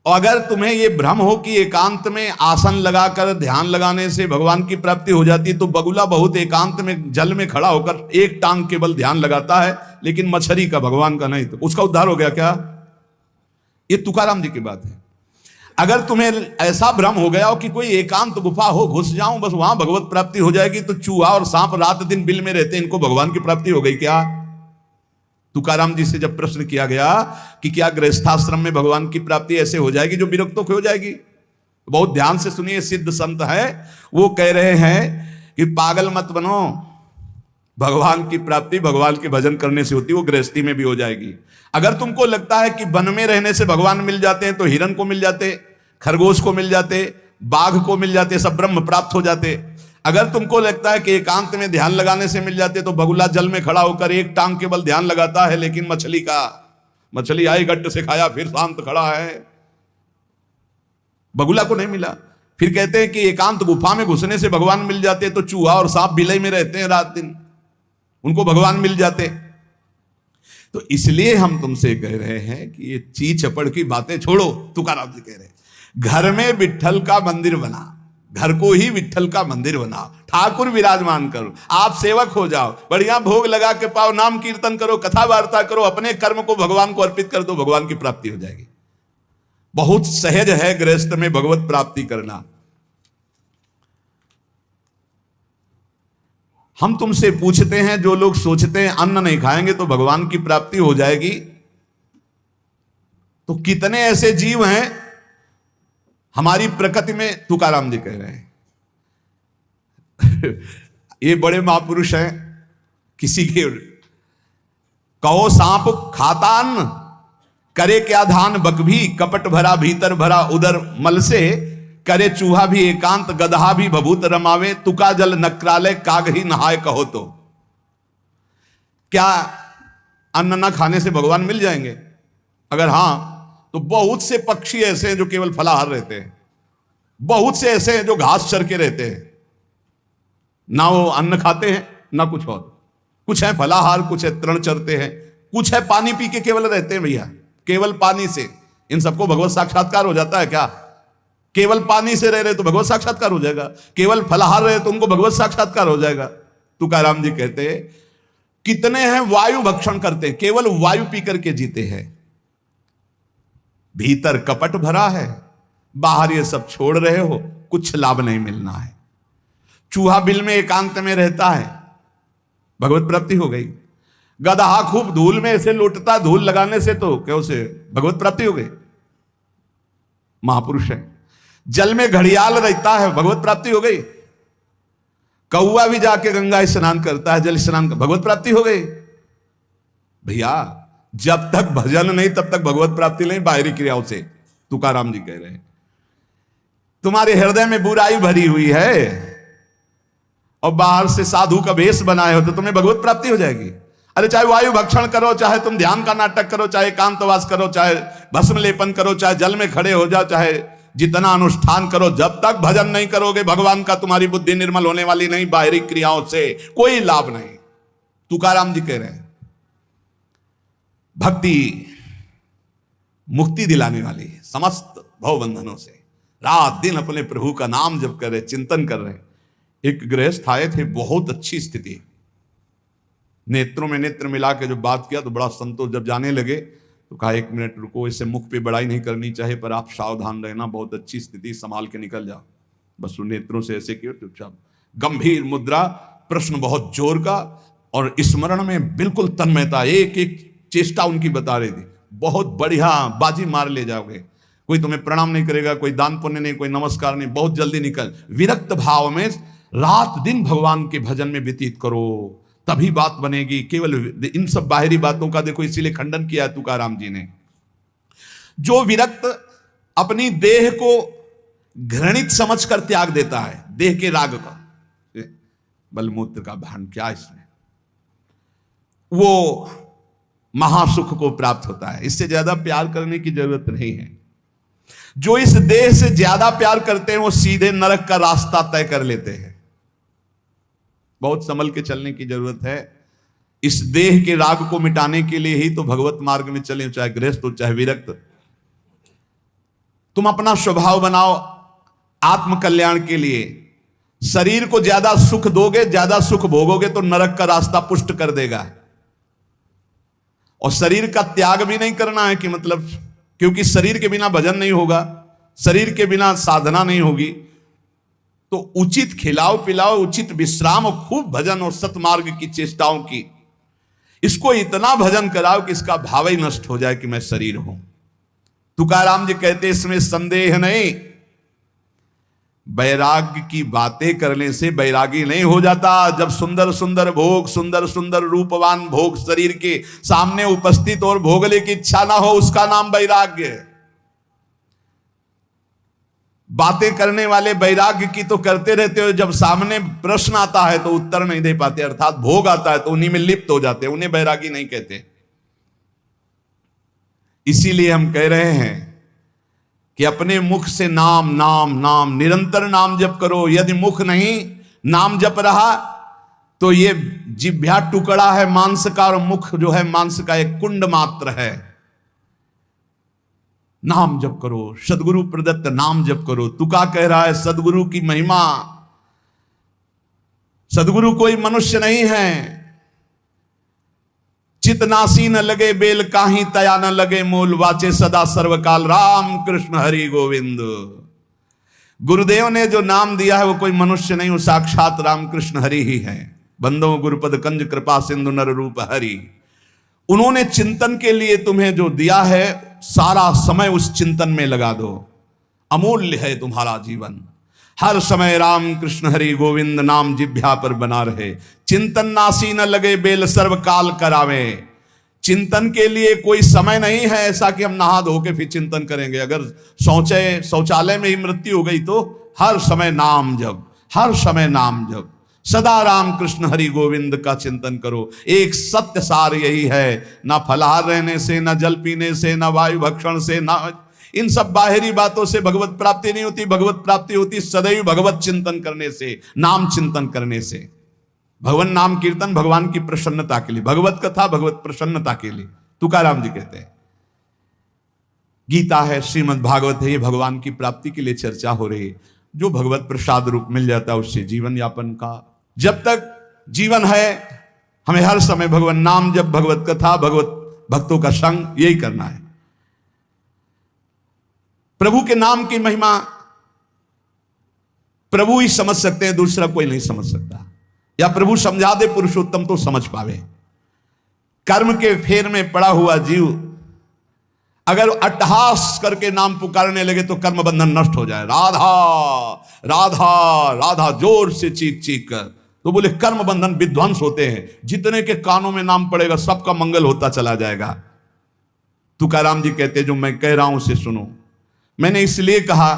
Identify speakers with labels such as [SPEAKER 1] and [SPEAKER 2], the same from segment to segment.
[SPEAKER 1] और अगर तुम्हें ये भ्रम हो कि एकांत में आसन लगाकर ध्यान लगाने से भगवान की प्राप्ति हो जाती है, तो बगुला बहुत एकांत में जल में खड़ा होकर एक टांग केवल ध्यान लगाता है, लेकिन मछली का, भगवान का नहीं, तो उसका उद्धार हो गया क्या? ये तुकाराम जी की बात है। अगर तुम्हें ऐसा भ्रम हो गया हो कि कोई एकांत गुफा हो, घुस जाऊं बस वहां भगवत प्राप्ति हो जाएगी, तो चूहा और सांप रात दिन बिल में रहते हैं, इनको भगवान की प्राप्ति हो गई क्या? तुकाराम जी से जब प्रश्न किया गया कि क्या गृहस्थाश्रम में भगवान की प्राप्ति ऐसे हो जाएगी जो विरक्तों को हो जाएगी? बहुत ध्यान से सुनिए, सिद्ध संत है, वो कह रहे हैं कि पागल मत बनो, भगवान की प्राप्ति भगवान के भजन करने से होती है, वो गृहस्थी में भी हो जाएगी। अगर तुमको लगता है कि वन में रहने से भगवान मिल जाते हैं, तो हिरन को मिल जाते, खरगोश को मिल जाते, बाघ को मिल जाते, सब ब्रह्म प्राप्त हो जाते। अगर तुमको लगता है कि एकांत में ध्यान लगाने से मिल जाते, तो बगुला जल में खड़ा होकर एक टांग केवल ध्यान लगाता है, लेकिन मछली आई गट्ट से खाया फिर शांत खड़ा है, बगुला को नहीं मिला। फिर कहते हैं कि एकांत गुफा में घुसने से भगवान मिल जाते, तो चूहा और सांप बिलई में रहते हैं रात दिन, उनको भगवान मिल जाते। तो इसलिए हम तुमसे कह रहे हैं कि ये ची चपड़ की बातें छोड़ो। तुकाराम जी कह रहे हैं घर में विट्ठल का मंदिर बना, घर को ही विट्ठल का मंदिर बना, ठाकुर विराजमान करो, आप सेवक हो जाओ, बढ़िया भोग लगा के पाओ, नाम कीर्तन करो, कथा वार्ता करो, अपने कर्म को भगवान को अर्पित कर दो, भगवान की प्राप्ति हो जाएगी। बहुत सहज है गृहस्थ में भगवत प्राप्ति करना। हम तुमसे पूछते हैं, जो लोग सोचते हैं अन्न नहीं खाएंगे तो भगवान की प्राप्ति हो जाएगी, तो कितने ऐसे जीव हैं हमारी प्रकृति में? तुकाराम जी कह रहे हैं ये बड़े महापुरुष हैं, किसी के कहो सांप खाता अन्न, करे क्या धान बकभी, कपट भरा भीतर भरा उदर मल से, करे चूहा भी एकांत गदहा भी भभूत रमावे, तुका जल नक्रालय काग ही नहाय कहो। तो क्या अन्न न खाने से भगवान मिल जाएंगे? अगर हां, तो बहुत से पक्षी ऐसे हैं जो केवल फलाहार रहते हैं, बहुत से ऐसे हैं जो घास चर के रहते हैं, ना वो अन्न खाते हैं ना कुछ और, कुछ है फलाहार, कुछ है तृण चरते हैं, कुछ है पानी पी के केवल रहते हैं। भैया केवल पानी से इन सबको भगवत साक्षात्कार हो जाता है क्या? केवल पानी से रह रहे तो भगवत साक्षात्कार हो जाएगा, केवल फलाहार रहे तो उनको भगवत साक्षात्कार हो जाएगा। तुकाराम जी कहते हैं कितने हैं वायु भक्षण करते हैं, केवल वायु पी करके जीते हैं, भीतर कपट भरा है, बाहर ये सब छोड़ रहे हो, कुछ लाभ नहीं मिलना है। चूहा बिल में एकांत में रहता है, भगवत प्राप्ति हो गई। गदहा खूब धूल में ऐसे लौटता, धूल लगाने से तो क्या उसे भगवत प्राप्ति हो गई, महापुरुष है। जल में घड़ियाल रहता है, भगवत प्राप्ति हो गई। कौआ भी जाके गंगा स्नान करता है, जल स्नान, भगवत प्राप्ति हो गई। भैया जब तक भजन नहीं तब तक भगवत प्राप्ति नहीं, बाहरी क्रियाओं से। तुकाराम जी कह रहे हैं तुम्हारे हृदय में बुराई भरी हुई है और बाहर से साधु का भेष बनाए हो, तो तुम्हें भगवत प्राप्ति हो जाएगी। अरे चाहे वायु भक्षण करो, चाहे तुम ध्यान का नाटक करो, चाहे एकांतवास करो, चाहे भस्म लेपन करो, चाहे जल में खड़े हो जाओ, चाहे जितना अनुष्ठान करो, जब तक भजन नहीं करोगे भगवान का, तुम्हारी बुद्धि निर्मल होने वाली नहीं, बाहरी क्रियाओं से कोई लाभ नहीं। तुकाराम जी कह रहे हैं भक्ति मुक्ति दिलाने वाली है समस्त भव बंधनों से। रात दिन अपने प्रभु का नाम जप कर रहे, चिंतन कर रहे। एक गृहस्थ आए थे, बहुत अच्छी स्थिति, नेत्रों में नेत्र मिला के जब बात किया तो बड़ा संतोष। जब जाने लगे तो कहा 1 मिनट रुको, इससे मुख पे बड़ाई नहीं करनी चाहिए, पर आप सावधान रहना, बहुत अच्छी स्थिति, संभाल के निकल जाओ। बस उन नेत्रों से ऐसे किया, चुपचाप गंभीर मुद्रा, प्रश्न बहुत जोर का, और स्मरण में बिल्कुल तन्मयता, एक एक चेष्टा उनकी बता रही थी। बहुत बढ़िया, बाजी मार ले जाओगे, कोई तुम्हें प्रणाम नहीं करेगा, कोई दान पुण्य नहीं, कोई नमस्कार नहीं, बहुत जल्दी निकल। विरक्त भाव में रात दिन भगवान के भजन में व्यतीत करो, तभी बात बनेगी। केवल इन सब बाहरी बातों का देखो, इसीलिए खंडन किया है तुकाराम जी ने। जो विरक्त अपनी देह को घृणित समझकर त्याग देता है, देह के राग का, बलमूत्र का भान क्या इसमें, वो महासुख को प्राप्त होता है। इससे ज्यादा प्यार करने की जरूरत नहीं है। जो इस देह से ज्यादा प्यार करते हैं वो सीधे नरक का रास्ता तय कर लेते हैं। बहुत संभल के चलने की जरूरत है। इस देह के राग को मिटाने के लिए ही तो भगवत मार्ग में चले, चाहे गृहस्थ हो चाहे विरक्त। तुम अपना स्वभाव बनाओ आत्म कल्याण के लिए। शरीर को ज्यादा सुख दोगे, ज्यादा सुख भोगोगे तो नरक का रास्ता पुष्ट कर देगा। और शरीर का त्याग भी नहीं करना है कि मतलब, क्योंकि शरीर के बिना भजन नहीं होगा, शरीर के बिना साधना नहीं होगी। तो उचित खिलाओ पिलाओ, उचित विश्राम और खूब भजन और सतमार्ग की चेष्टाओं की। इसको इतना भजन कराओ कि इसका भाव ही नष्ट हो जाए कि मैं शरीर हूं। तुकाराम जी कहते इसमें संदेह नहीं, वैराग्य की बातें करने से वैरागी नहीं हो जाता। जब सुंदर सुंदर भोग, सुंदर सुंदर रूपवान भोग शरीर के सामने उपस्थित और भोगने की इच्छा ना हो, उसका नाम वैराग्य है। बातें करने वाले वैराग्य की तो करते रहते हो, जब सामने प्रश्न आता है तो उत्तर नहीं दे पाते, अर्थात भोग आता है तो उन्हीं में लिप्त हो जाते, उन्हें वैरागी नहीं कहते। इसीलिए हम कह रहे हैं कि अपने मुख से नाम नाम नाम, निरंतर नाम जप करो। यदि मुख नहीं नाम जप रहा तो ये जिह्वा टुकड़ा है मांस का, और मुख जो है मांस का एक कुंड मात्र है। नाम जप करो, सदगुरु प्रदत्त नाम जप करो। तुका कह रहा है सदगुरु की महिमा, सदगुरु कोई मनुष्य नहीं है। चितनासी न लगे बेल काही, तया न लगे मूल, वाचे सदा सर्वकाल राम कृष्ण हरि गोविंद। गुरुदेव ने जो नाम दिया है वो कोई मनुष्य नहीं, वो साक्षात राम कृष्ण हरि ही है। बंदो गुरुपद कंज कृपा सिंधु नर रूप हरि। उन्होंने चिंतन के लिए तुम्हें जो दिया है, सारा समय उस चिंतन में लगा दो। अमूल्य है तुम्हारा जीवन। हर समय राम कृष्ण हरि गोविंद नाम जिह्वा पर बना रहे। चिंतन नासी न लगे बेल सर्वकाल करावे। चिंतन के लिए कोई समय नहीं है ऐसा कि हम नहा धो के फिर चिंतन करेंगे। अगर शौचालय में ही मृत्यु हो गई तो हर समय नाम जप, हर समय नाम जप। सदा राम कृष्ण हरि गोविंद का चिंतन करो। एक सत्य सार यही है, ना फलाहार रहने से, ना जल पीने से, ना वायु भक्षण से, ना इन सब बाहरी बातों से भगवत प्राप्ति नहीं होती। भगवत प्राप्ति होती सदैव भगवत चिंतन करने से, नाम चिंतन करने से। भगवान नाम कीर्तन भगवान की प्रसन्नता के लिए, भगवत कथा भगवत प्रसन्नता के लिए। तुकाराम जी कहते हैं, गीता है, श्रीमद् भागवत है, ये भगवान की प्राप्ति के लिए चर्चा हो रही है। जो भगवत प्रसाद रूप मिल जाता है उससे जीवन यापन का, जब तक जीवन है हमें हर समय भगवान नाम जब, भगवत कथा, भगवत भक्तों का संग, यही करना है। प्रभु के नाम की महिमा प्रभु ही समझ सकते हैं, दूसरा कोई नहीं समझ सकता। या प्रभु समझा दे पुरुषोत्तम तो समझ पावे। कर्म के फेर में पड़ा हुआ जीव अगर अट्टहास करके नाम पुकारने लगे तो कर्म बंधन नष्ट हो जाए। राधा राधा राधा जोर से चीख चीख कर, तो बोले कर्म बंधन विध्वंस होते हैं। जितने के कानों में नाम पड़ेगा सबका मंगल होता चला जाएगा। तुकाराम जी कहते जो मैं कह रहा हूं उसे सुनो। मैंने इसलिए कहा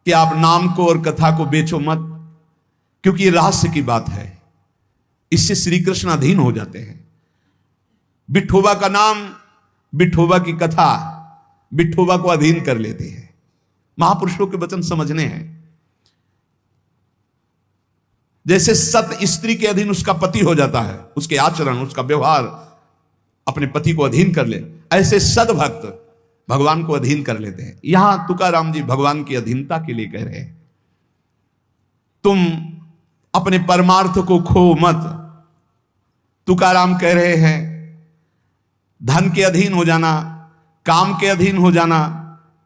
[SPEAKER 1] कि आप नाम को और कथा को बेचो मत, क्योंकि ये रहस्य की बात है। इससे श्री कृष्ण अधीन हो जाते हैं। विठोबा का नाम, विठोबा की कथा विठोबा को अधीन कर लेते हैं। महापुरुषों के वचन समझने हैं। जैसे सत स्त्री के अधीन उसका पति हो जाता है, उसके आचरण, उसका व्यवहार अपने पति को अधीन कर ले, ऐसे सद्भक्त भगवान को अधीन कर लेते हैं। यहां तुकाराम जी भगवान की अधीनता के लिए कह रहे हैं, तुम अपने परमार्थ को खो मत। तुकाराम कह रहे हैं धन के अधीन हो जाना, काम के अधीन हो जाना,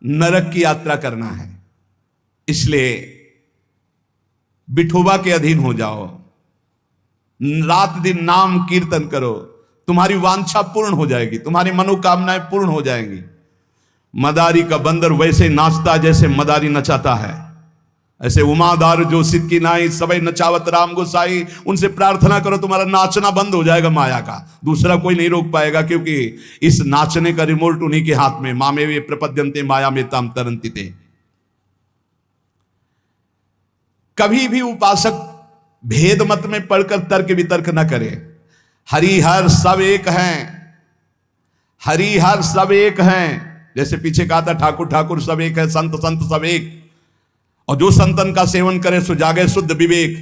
[SPEAKER 1] नरक की यात्रा करना है। इसलिए विठोबा के अधीन हो जाओ, रात दिन नाम कीर्तन करो, तुम्हारी वांछा पूर्ण हो जाएगी, तुम्हारी मनोकामनाएं पूर्ण हो जाएंगी। मदारी का बंदर वैसे नाचता जैसे मदारी नचाता है, ऐसे उमादार जो सिद्ध की नाई सबई नचावत राम गोसाई। उनसे प्रार्थना करो तुम्हारा नाचना बंद हो जाएगा माया का, दूसरा कोई नहीं रोक पाएगा, क्योंकि इस नाचने का रिमोट उन्हीं के हाथ में। मामे वे प्रपद्यन्ते माया में ताम तरंती थे। कभी भी उपासक भेद मत में पढ़कर तर्क वितर्क न करे। हरिहर सब एक हैं, हरिहर सब एक हैं। जैसे पीछे कहा था ठाकुर ठाकुर सब एक है, संत संत सब एक, और जो संतन का सेवन करे सो जागे शुद्ध विवेक।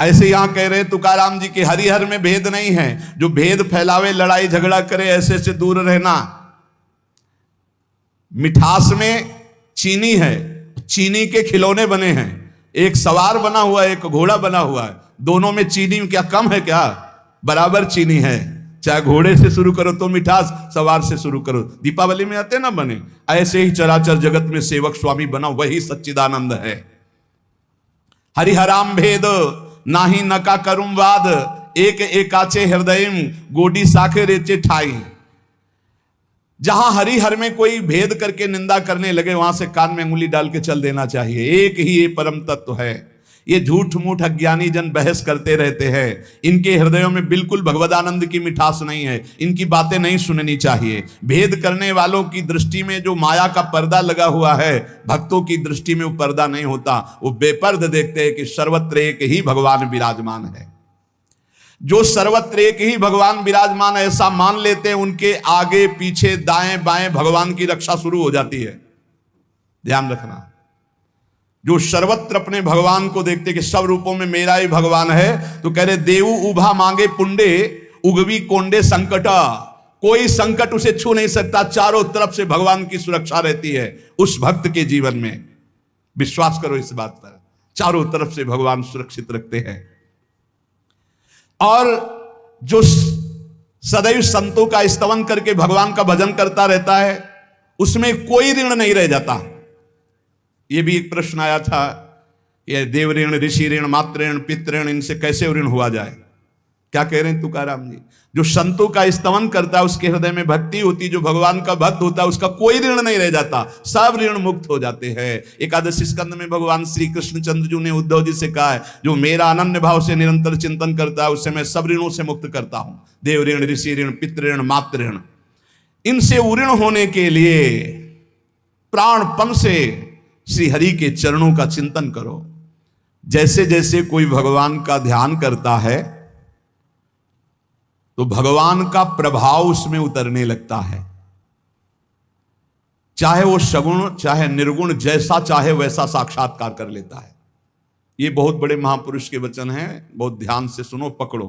[SPEAKER 1] ऐसे यहां कह रहे तुकाराम जी के हरिहर में भेद नहीं है। जो भेद फैलावे, लड़ाई झगड़ा करे, ऐसे से दूर रहना। मिठास में चीनी है, चीनी के खिलौने बने हैं, एक सवार बना हुआ है, एक घोड़ा बना हुआ है, दोनों में चीनी क्या कम है क्या? बराबर चीनी है। चाहे घोड़े से शुरू करो तो मिठास, सवार से शुरू करो, दीपावली में आते ना बने। ऐसे ही चराचर जगत में सेवक स्वामी बना वही सच्चिदानंद है। हरिहराम भेद नाही नका करुम वाद, एक एकाचे हृदय गोडी साखे रेचे ठाई। जहां हरिहर में कोई भेद करके निंदा करने लगे, वहां से कान में उंगली डाल के चल देना चाहिए। एक ही ये परम तत्व है। ये झूठ मूठ अज्ञानी जन बहस करते रहते हैं, इनके हृदयों में बिल्कुल भगवदानंद की मिठास नहीं है, इनकी बातें नहीं सुननी चाहिए। भेद करने वालों की दृष्टि में जो माया का पर्दा लगा हुआ है, भक्तों की दृष्टि में वो पर्दा नहीं होता। वो बेपर्द देखते हैं कि सर्वत्र एक ही भगवान विराजमान है। जो सर्वत्र एक ही भगवान विराजमान ऐसा मान लेते हैं, उनके आगे पीछे दाएं बाएं भगवान की रक्षा शुरू हो जाती है। ध्यान रखना, जो सर्वत्र अपने भगवान को देखते कि सब रूपों में मेरा ही भगवान है, तो कह रहे देवु उभा मांगे पुंडे उगवी कोंडे संकटा। कोई संकट उसे छू नहीं सकता, चारों तरफ से भगवान की सुरक्षा रहती है उस भक्त के जीवन में। विश्वास करो इस बात पर, चारों तरफ से भगवान सुरक्षित रखते हैं। और जो सदैव संतों का स्तवन करके भगवान का भजन करता रहता है, उसमें कोई ऋण नहीं रह जाता। यह भी एक प्रश्न आया था, यह देव ऋण, ऋषि ऋण, मातृ ऋण, पितृ ऋण, इनसे कैसे ऋण हुआ जाए? क्या कह रहे हैं तुकाराम जी? जो संतों का स्तवन करता है, उसके हृदय में भक्ति होती, जो भगवान का भक्त होता है, उसका कोई ऋण नहीं रह जाता, सब ऋण मुक्त हो जाते हैं। एकादशी स्कंद में भगवान श्री कृष्ण चंद्र जी ने उद्धव जी से कहा है, जो मेरा अनन्य भाव से निरंतर चिंतन करता है, उससे मैं सब ऋणों से मुक्त करता हूं। देव ऋण, ऋषि ऋण, पितृ ऋण, मातृ ऋण, इनसे उऋण होने के लिए प्राणपन से श्री हरि के चरणों का चिंतन करो। जैसे जैसे कोई भगवान का ध्यान करता है, तो भगवान का प्रभाव उसमें उतरने लगता है। चाहे वो सगुण चाहे निर्गुण, जैसा चाहे वैसा साक्षात्कार कर लेता है। ये बहुत बड़े महापुरुष के वचन हैं, बहुत ध्यान से सुनो, पकड़ो।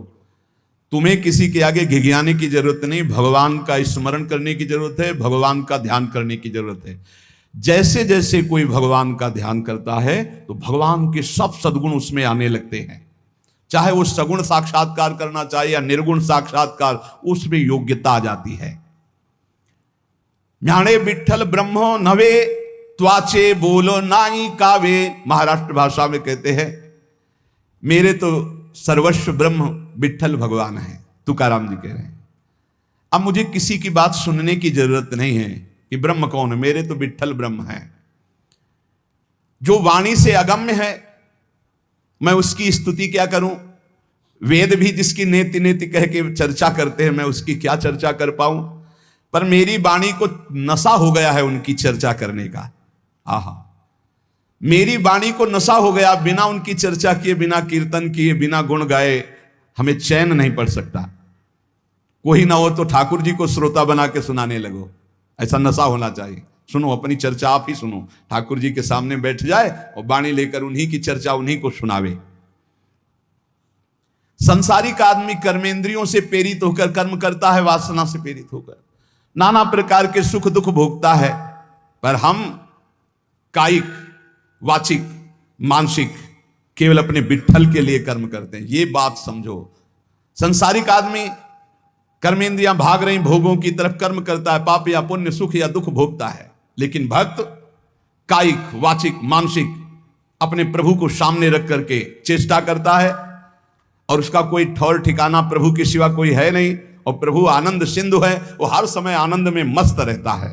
[SPEAKER 1] तुम्हें किसी के आगे घिघियाने की जरूरत नहीं, भगवान का स्मरण करने की जरूरत है, भगवान का ध्यान करने की जरूरत है। जैसे जैसे कोई भगवान का ध्यान करता है, तो भगवान के सब सद्गुण उसमें आने लगते हैं। चाहे वो सगुण साक्षात्कार करना चाहे या निर्गुण साक्षात्कार, उसमें योग्यता आ जाती है। ज्ञाने विठ्ठल ब्रह्मो नवे त्वाचे बोलो नाई कावे। महाराष्ट्र भाषा में कहते हैं, मेरे तो सर्वस्व ब्रह्म विठ्ठल भगवान है, तुकाराम जी कह रहे हैं। अब मुझे किसी की बात सुनने की जरूरत नहीं है कि ब्रह्म कौन है, मेरे तो विठ्ठल ब्रह्म है। जो वाणी से अगम्य है, मैं उसकी स्तुति क्या करूं? वेद भी जिसकी नेति नेति कह के चर्चा करते हैं, मैं उसकी क्या चर्चा कर पाऊं? पर मेरी वाणी को नशा हो गया है उनकी चर्चा करने का। आहा, मेरी वाणी को नशा हो गया, बिना उनकी चर्चा किए, बिना कीर्तन किए, बिना गुण गाए हमें चैन नहीं पड़ सकता। कोई ना हो तो ठाकुर जी को श्रोता बना के सुनाने लगो, ऐसा नशा होना चाहिए। सुनो, अपनी चर्चा आप ही सुनो, ठाकुर जी के सामने बैठ जाए और वाणी लेकर उन्हीं की चर्चा उन्हीं को सुनावे। संसारिक आदमी कर्मेंद्रियों से प्रेरित होकर कर्म करता है, वासना से प्रेरित होकर नाना प्रकार के सुख दुख भोगता है, पर हम कायिक, वाचिक, मानसिक केवल अपने विठ्ठल के लिए कर्म करते हैं। ये बात समझो। संसारिक आदमी कर्मेंद्रियां भाग रही भोगों की तरफ, कर्म करता है, पाप या पुण्य, सुख या दुख भोगता है। लेकिन भक्त कायिक, वाचिक, मानसिक अपने प्रभु को सामने रख करके चेष्टा करता है, और उसका कोई ठौर ठिकाना प्रभु के सिवा कोई है नहीं। और प्रभु आनंद सिंधु है, वो हर समय आनंद में मस्त रहता है।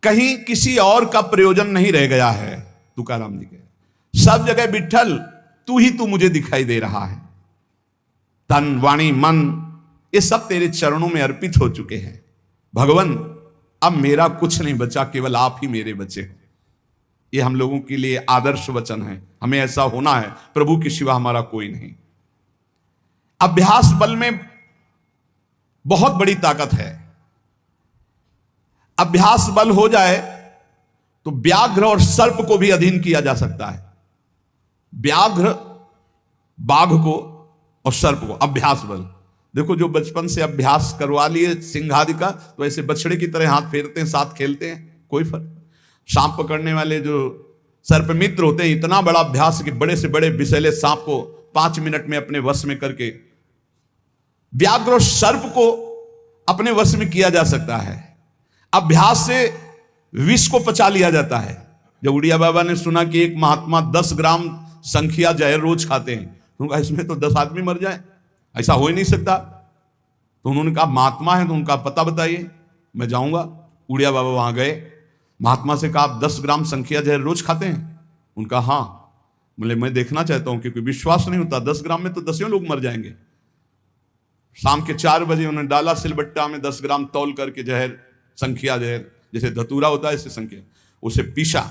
[SPEAKER 1] कहीं किसी और का प्रयोजन नहीं रह गया है। तुकाराम जी के सब जगह विठ्ठल तू मुझे दिखाई दे रहा है। तन, वाणी, मन, ये सब तेरे चरणों में अर्पित हो चुके हैं। भगवान, अब मेरा कुछ नहीं बचा, केवल आप ही मेरे बचे हो। ये हम लोगों के लिए आदर्श वचन है। हमें ऐसा होना है, प्रभु के सिवा हमारा कोई नहीं। अभ्यास बल में बहुत बड़ी ताकत है। अभ्यास बल हो जाए तो व्याघ्र और सर्प को भी अधीन किया जा सकता है। व्याघ्र, बाघ को और सर्प को अभ्यास बल। देखो, जो बचपन से अभ्यास करवा लिए सिंह आदि का, तो ऐसे बछड़े की तरह हाथ फेरते हैं, साथ खेलते हैं। कोई फर्क। सांप पकड़ने वाले जो सर्प मित्र होते हैं, इतना बड़ा अभ्यास कि बड़े से बड़े विषैले सांप को 5 मिनट में अपने वश में करके व्याघ्र और सर्प को अपने वश में किया जा सकता है। अभ्यास से विष को पचा लिया जाता है। जब उड़िया बाबा ने सुना कि एक महात्मा 10 ग्राम संखिया जहर रोज खाते हैं, तो उनका इसमें तो 10 आदमी मर जाए, ऐसा हो ही नहीं सकता। तो उन्होंने कहा महात्मा है तो उनका पता बताइए, मैं जाऊंगा। उड़िया बाबा वहां गए, महात्मा से कहा आप 10 ग्राम संखिया जहर रोज खाते हैं? उनका हाँ। बोले मैं देखना चाहता हूं, क्योंकि विश्वास नहीं होता 10 ग्राम में तो 10 लोग मर जाएंगे। शाम के 4 बजे उन्होंने डाला सिलबट्टा में 10 ग्राम तौल करके जहर, संखिया जहर, जैसे धतूरा होता है इससे संखिया, उसे पीसा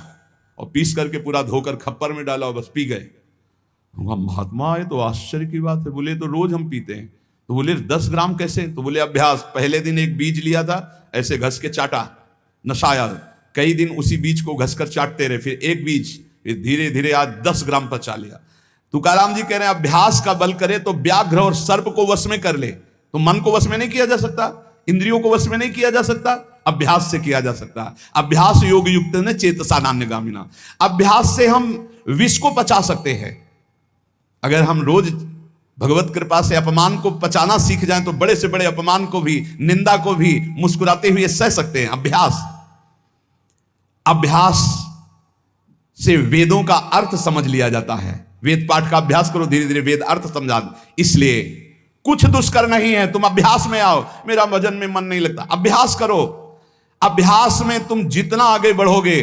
[SPEAKER 1] और पीस करके पूरा धोकर खप्पर में डाला और बस पी गए। महात्मा ये तो आश्चर्य की बात है। बोले तो रोज हम पीते हैं। तो बोले 10 ग्राम कैसे? तो बोले अभ्यास, पहले दिन एक बीज लिया था, ऐसे घस के चाटा, नशाया, कई दिन उसी बीज को घसकर चाटते रहे, फिर एक बीज, फिर धीरे धीरे आज 10 ग्राम पचा लिया। तुकाराम जी कह रहे हैं अभ्यास का बल करे तो व्याघ्र और सर्प को वश में कर ले। तो मन को वश में नहीं किया जा सकता, इंद्रियों को वश में नहीं किया जा सकता, अभ्यास से किया जा सकता है। अभ्यास योग युक्त ने चेतसा नान्यगामिना। अभ्यास से हम विष को पचा सकते हैं। अगर हम रोज भगवत कृपा से अपमान को पचाना सीख जाएं तो बड़े से बड़े अपमान को भी, निंदा को भी मुस्कुराते हुए सह सकते हैं। अभ्यास से वेदों का अर्थ समझ लिया जाता है। वेद पाठ का अभ्यास करो, धीरे धीरे वेद अर्थ समझा। इसलिए कुछ दुष्कर नहीं है, तुम अभ्यास में आओ। मेरा भजन में मन नहीं लगता, अभ्यास करो। अभ्यास में तुम जितना आगे बढ़ोगे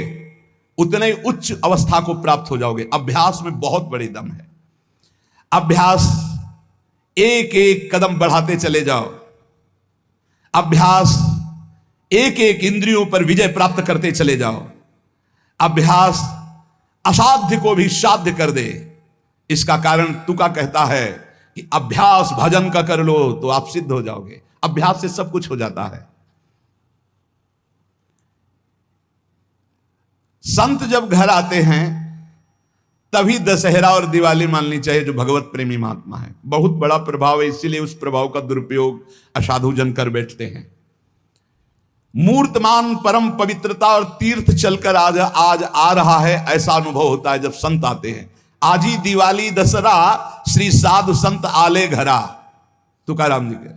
[SPEAKER 1] उतने उच्च अवस्था को प्राप्त हो जाओगे। अभ्यास में बहुत बड़ी दम है। अभ्यास एक एक कदम बढ़ाते चले जाओ। अभ्यास एक एक इंद्रियों पर विजय प्राप्त करते चले जाओ। अभ्यास असाध्य को भी साध्य कर दे। इसका कारण तुका कहता है कि अभ्यास भजन का कर लो तो आप सिद्ध हो जाओगे। अभ्यास से सब कुछ हो जाता है। संत जब घर आते हैं तभी दशहरा और दिवाली माननी चाहिए, जो भगवत प्रेमी महात्मा है। बहुत बड़ा प्रभाव है, इसीलिए उस प्रभाव का दुरुपयोग असाधु जन कर बैठते हैं। मूर्तमान परम पवित्रता और तीर्थ चलकर आज आ रहा है, ऐसा अनुभव होता है जब संत आते हैं। आज ही दिवाली दशहरा श्री साधु संत आले घरा, तुकाराम जी के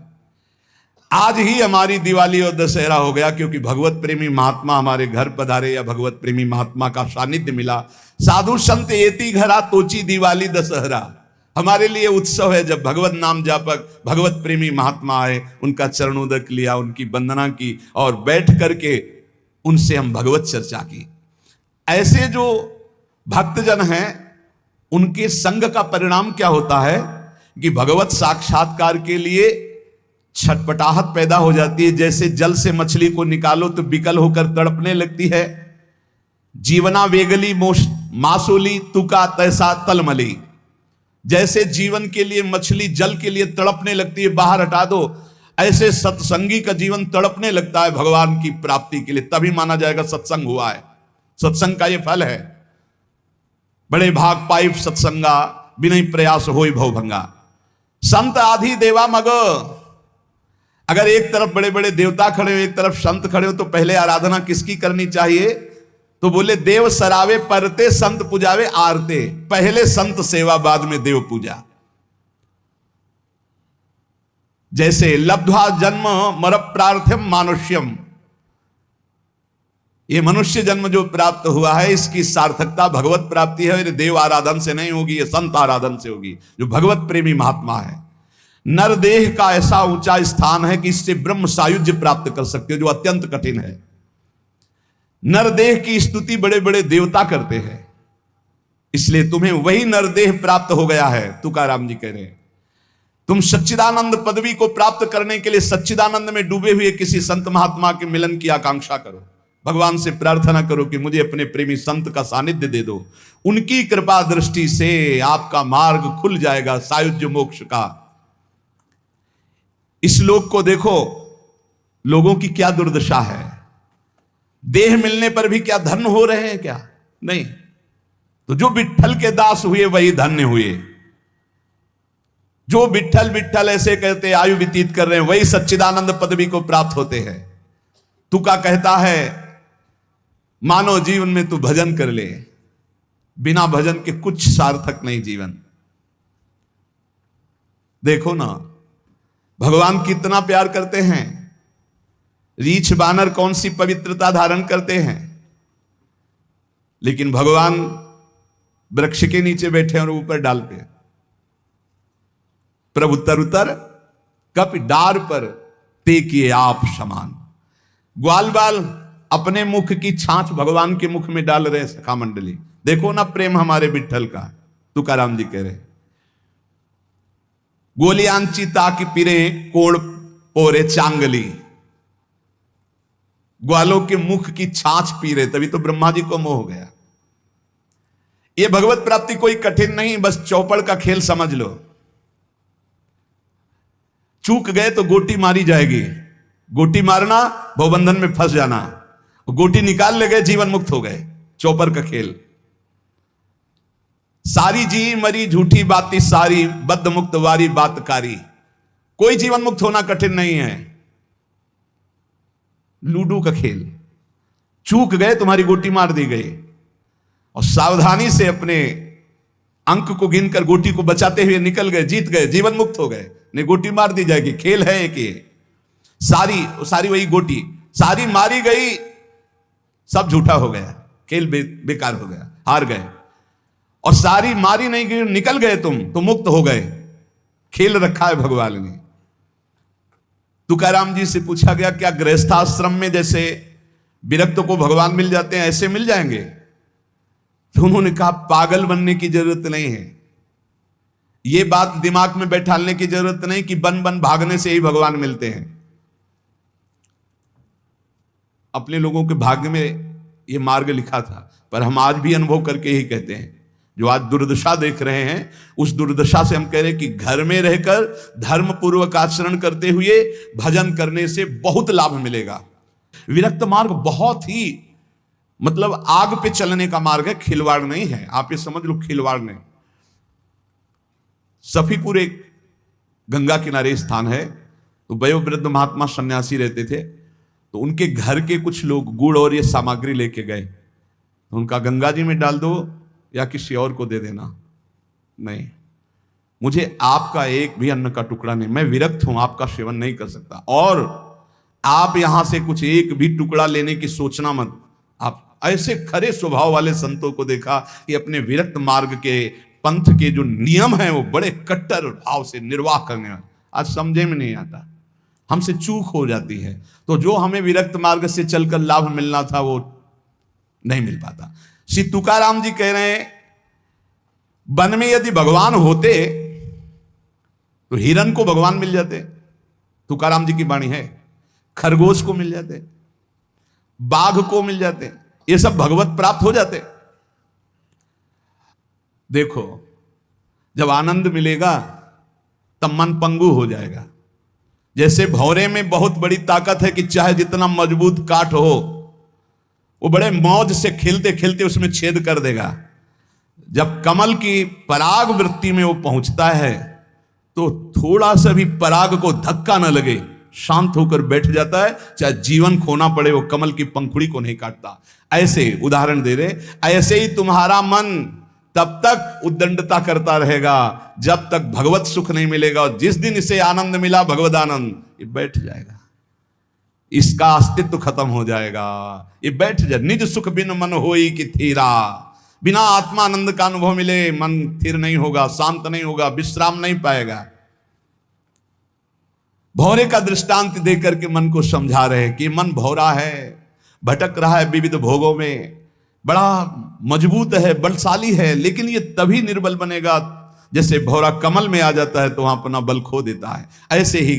[SPEAKER 1] आज ही हमारी दिवाली और दशहरा हो गया, क्योंकि भगवत प्रेमी महात्मा हमारे घर पधारे या भगवत प्रेमी महात्मा का सानिध्य मिला। साधु संत एति घरा तोची दिवाली दशहरा। हमारे लिए उत्सव है जब भगवत नाम जापक भगवत प्रेमी महात्मा आए, उनका चरणोदक लिया, उनकी वंदना की और बैठ करके उनसे हम भगवत चर्चा की। ऐसे जो भक्तजन हैं उनके संग का परिणाम क्या होता है कि भगवत साक्षात्कार के लिए छटपटाहट पैदा हो जाती है। जैसे जल से मछली को निकालो तो विकल होकर तड़पने लगती है। जीवना वेगली मासूली तुका तैसा तलमली। जैसे जीवन के लिए मछली जल के लिए तड़पने लगती है, बाहर हटा दो, ऐसे सत्संगी का जीवन तड़पने लगता है भगवान की प्राप्ति के लिए। तभी माना जाएगा सत्संग हुआ है। सत्संग का यह फल है। बड़े भाग पाइप सत्संगा बिना प्रयास होई भवभंगा। संत आधि देवा मग। अगर एक तरफ बड़े बड़े देवता खड़े हो, एक तरफ संत खड़े हो, तो पहले आराधना किसकी करनी चाहिए? तो बोले देव सरावे परते संत पुजावे आरते। पहले संत सेवा, बाद में देव पूजा। जैसे लब्ध्वा जन्म मर प्रार्थ्यम मानुष्यम, ये मनुष्य जन्म जो प्राप्त हुआ है इसकी सार्थकता भगवत प्राप्ति है। ये देव आराधन से नहीं होगी, ये संत आराधन से होगी, जो भगवत प्रेमी महात्मा है। नरदेह का ऐसा ऊंचा स्थान है कि इससे ब्रह्म सायुज्य प्राप्त कर सकते हो, जो अत्यंत कठिन है। नरदेह की स्तुति बड़े बड़े देवता करते हैं, इसलिए तुम्हें वही नरदेह प्राप्त हो गया है। तुकाराम जी कह रहे हैं तुम सच्चिदानंद पदवी को प्राप्त करने के लिए सच्चिदानंद में डूबे हुए किसी संत महात्मा के मिलन की आकांक्षा करो। भगवान से प्रार्थना करो कि मुझे अपने प्रेमी संत का सानिध्य दे दो। उनकी कृपा दृष्टि से आपका मार्ग खुल जाएगा सायुज्य मोक्ष का। इस लोक को देखो, लोगों की क्या दुर्दशा है। देह मिलने पर भी क्या धन्य हो रहे हैं? क्या नहीं। तो जो विट्ठल के दास हुए वही धन्य हुए। जो विट्ठल विट्ठल ऐसे कहते आयु व्यतीत कर रहे हैं, वही सच्चिदानंद पदवी को प्राप्त होते हैं। तुका कहता है मानव जीवन में तू भजन कर ले, बिना भजन के कुछ सार्थक नहीं जीवन। देखो ना, भगवान कितना प्यार करते हैं। रीछ बानर कौन सी पवित्रता धारण करते हैं, लेकिन भगवान वृक्ष के नीचे बैठे और ऊपर डाल पे। प्रभु उतर कप डार पर ते किए आप समान। ग्वाल बाल अपने मुख की छाछ भगवान के मुख में डाल रहे सखा मंडली। देखो ना प्रेम हमारे विठ्ठल का। तुकाराम जी कह रहे, गोलियांची ताकि पिरे कोड़ पोरे चांगली। ग्वालों के मुख की छाछ पी रहे, तभी तो ब्रह्मा जी को मोह हो गया। ये भगवत प्राप्ति कोई कठिन नहीं, बस चौपड़ का खेल समझ लो। चूक गए तो गोटी मारी जाएगी, गोटी मारना भवबंधन में फंस जाना, गोटी निकाल ले गए जीवन मुक्त हो गए। चौपर का खेल। सारी जी मरी झूठी बाती सारी, बद्ध मुक्त वारी बातकारी। कोई जीवन मुक्त होना कठिन नहीं है, लूडो का खेल। चूक गए तुम्हारी गोटी मार दी गई, और सावधानी से अपने अंक को गिनकर गोटी को बचाते हुए निकल गए, जीत गए, जीवन मुक्त हो गए। नहीं गोटी मार दी जाएगी, खेल है एक ये। सारी वही गोटी सारी मारी गई, सब झूठा हो गया, खेल बेकार हो गया, हार गए। और सारी मारी नहीं गई, निकल गए तुम तो मुक्त हो गए। खेल रखा है भगवान ने। तुकाराम जी से पूछा गया, क्या गृहस्थाश्रम में जैसे विरक्त को भगवान मिल जाते हैं ऐसे मिल जाएंगे? तो उन्होंने कहा, पागल बनने की जरूरत नहीं है। ये बात दिमाग में बैठाने की जरूरत नहीं कि बन बन भागने से ही भगवान मिलते हैं। अपने लोगों के भाग्य में ये मार्ग लिखा था, पर हम आज भी अनुभव करके ही कहते हैं। जो आज दुर्दशा देख रहे हैं, उस दुर्दशा से हम कह रहे हैं कि घर में रहकर धर्म पूर्वक आचरण करते हुए भजन करने से बहुत लाभ मिलेगा। विरक्त मार्ग बहुत ही मतलब आग पे चलने का मार्ग है, खिलवाड़ नहीं है। आप ये समझ लो, खिलवाड़ नहीं। सफीपुर एक गंगा किनारे स्थान है, तो वयोवृद्ध महात्मा सन्यासी रहते थे। तो उनके घर के कुछ लोग गुड़ और ये सामग्री लेके गए, तो उनका गंगा जी में डाल दो या किसी और को दे देना। नहीं, मुझे आपका एक भी अन्न का टुकड़ा नहीं, मैं विरक्त हूं, आपका सेवन नहीं कर सकता। और आप यहां से कुछ एक भी टुकड़ा लेने की सोचना मत। आप ऐसे खरे स्वभाव वाले संतों को देखा कि अपने विरक्त मार्ग के पंथ के जो नियम हैं वो बड़े कट्टर भाव से निर्वाह करने वाले। आज समझे में नहीं आता, हमसे चूक हो जाती है। तो जो हमें विरक्त मार्ग से चलकर लाभ मिलना था वो नहीं मिल पाता। श्री तुकाराम जी कह रहे हैं, वन में यदि भगवान होते तो हिरण को भगवान मिल जाते, तुकाराम जी की वाणी है। खरगोश को मिल जाते, बाघ को मिल जाते, ये सब भगवत प्राप्त हो जाते। देखो, जब आनंद मिलेगा तब मन पंगु हो जाएगा। जैसे भौरे में बहुत बड़ी ताकत है कि चाहे जितना मजबूत काठ हो, वो बड़े मौज से खेलते खेलते उसमें छेद कर देगा। जब कमल की पराग वृत्ति में वो पहुंचता है तो थोड़ा सा भी पराग को धक्का न लगे, शांत होकर बैठ जाता है। चाहे जीवन खोना पड़े, वो कमल की पंखुड़ी को नहीं काटता। ऐसे उदाहरण दे रहे, ऐसे ही तुम्हारा मन तब तक उद्दंडता करता रहेगा जब तक भगवत सुख नहीं मिलेगा। और जिस दिन इसे आनंद मिला, भगवत आनंद, ये बैठ जाएगा, इसका अस्तित्व खत्म हो जाएगा, ये बैठ जाए। निज सुख बिन मन होई कि थीरा। बिना आत्मानंद का अनुभव मिले मन स्थिर नहीं होगा, शांत नहीं होगा, विश्राम नहीं पाएगा। भौरे का दृष्टांत देकर के मन को समझा रहे कि मन भौरा है, भटक रहा है विविध भोगों में, बड़ा मजबूत है, बलशाली है, लेकिन ये तभी निर्बल बनेगा जैसे भौरा कमल में आ जाता है तो वहां अपना बल खो देता है। ऐसे ही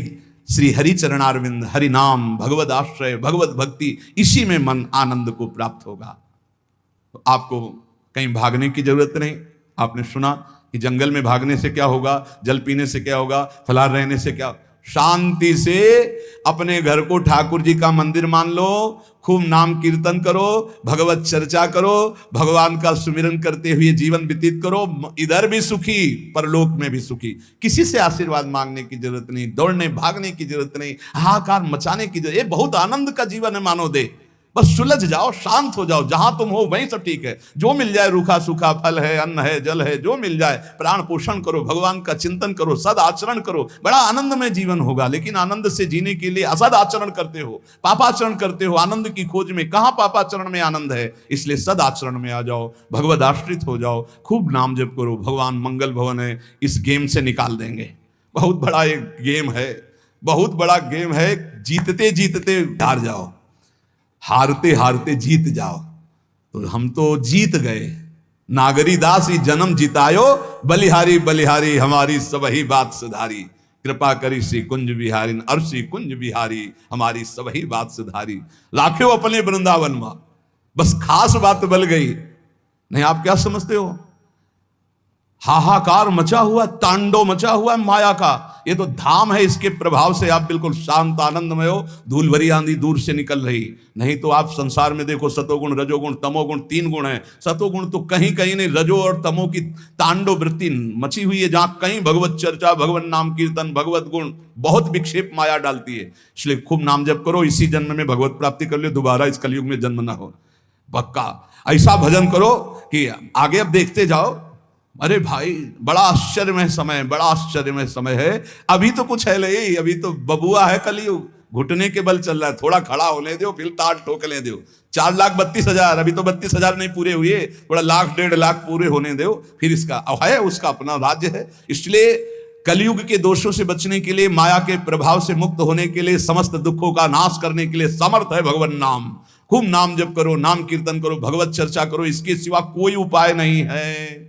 [SPEAKER 1] श्री हरि चरणारविंद, हरि नाम, भगवद आश्रय, भगवत भक्ति, इसी में मन आनंद को प्राप्त होगा। तो आपको कहीं भागने की जरूरत नहीं। आपने सुना कि जंगल में भागने से क्या होगा, जल पीने से क्या होगा, फलाहार रहने से क्या। शांति से अपने घर को ठाकुर जी का मंदिर मान लो, खूब नाम कीर्तन करो, भगवत चर्चा करो, भगवान का सुमिरन करते हुए जीवन व्यतीत करो। इधर भी सुखी, परलोक में भी सुखी। किसी से आशीर्वाद मांगने की जरूरत नहीं, दौड़ने भागने की जरूरत नहीं, हाहाकार मचाने की जरूरत। ये बहुत आनंद का जीवन है मानो दे। बस सुलझ जाओ, शांत हो जाओ, जहां तुम हो वहीं सब ठीक है। जो मिल जाए, रूखा सूखा फल है, अन्न है, जल है, जो मिल जाए, प्राण पोषण करो, भगवान का चिंतन करो, सद आचरण करो, बड़ा आनंदमय जीवन होगा। लेकिन आनंद से जीने के लिए असद आचरण करते हो, पापाचरण करते हो, आनंद की खोज में। कहां पापाचरण में आनंद है? इसलिए सद आचरण में आ जाओ, भगवद आश्रित हो जाओ, खूब नाम जप करो। भगवान मंगल भवन है, इस गेम से निकाल देंगे। बहुत बड़ा एक गेम है, बहुत बड़ा गेम है। जीतते जीतते हार जाओ, हारते हारते जीत जाओ। तो हम तो जीत गए। नागरी दास ही जन्म जितायो, बलिहारी बलिहारी हमारी सबही बात सुधारी। कृपा करी श्री कुंज बिहारी, और श्री कुंज बिहारी हमारी सबही बात सुधारी। लाखों अपने वृंदावन में, बस खास बात बल गई। नहीं, आप क्या समझते हो? हाहाकार मचा हुआ, तांडव मचा हुआ है माया का। ये तो धाम है, इसके प्रभाव से आप बिल्कुल शांत आनंदमय हो। धूल भरी आंधी दूर से निकल रही। नहीं तो आप संसार में देखो, सतोगुण रजोगुण तमोगुण 3 गुण है। सतोगुण तो कहीं कहीं नहीं, रजो और तमो की तांडव वृत्ति मची हुई है। जहां कहीं भगवत चर्चा, भगवत नाम कीर्तन, भगवत गुण, बहुत विक्षेप माया डालती है। इसलिए खूब नाम जप करो, इसी जन्म में भगवत प्राप्ति कर लो, दोबारा इस कलयुग में जन्म ना हो। पक्का ऐसा भजन करो कि आगे अब देखते जाओ। अरे भाई, बड़ा आश्चर्यमय समय, बड़ा आश्चर्यमय समय है। अभी तो कुछ है नहीं, अभी तो बबुआ है कलयुग, घुटने के बल चल रहा है। थोड़ा खड़ा होने दो, फिर ताट ठोकने दो। 4,32,000, अभी तो 32,000 नहीं पूरे हुए, थोड़ा 1,00,000 1,50,000 पूरे होने दो, फिर इसका है, उसका अपना राज्य है। इसलिए कलयुग के दोषों से बचने के लिए, माया के प्रभाव से मुक्त होने के लिए, समस्त दुखों का नाश करने के लिए समर्थ है भगवान नाम। खूब नाम जप करो, नाम कीर्तन करो, भगवत चर्चा करो, इसके सिवा कोई उपाय नहीं है।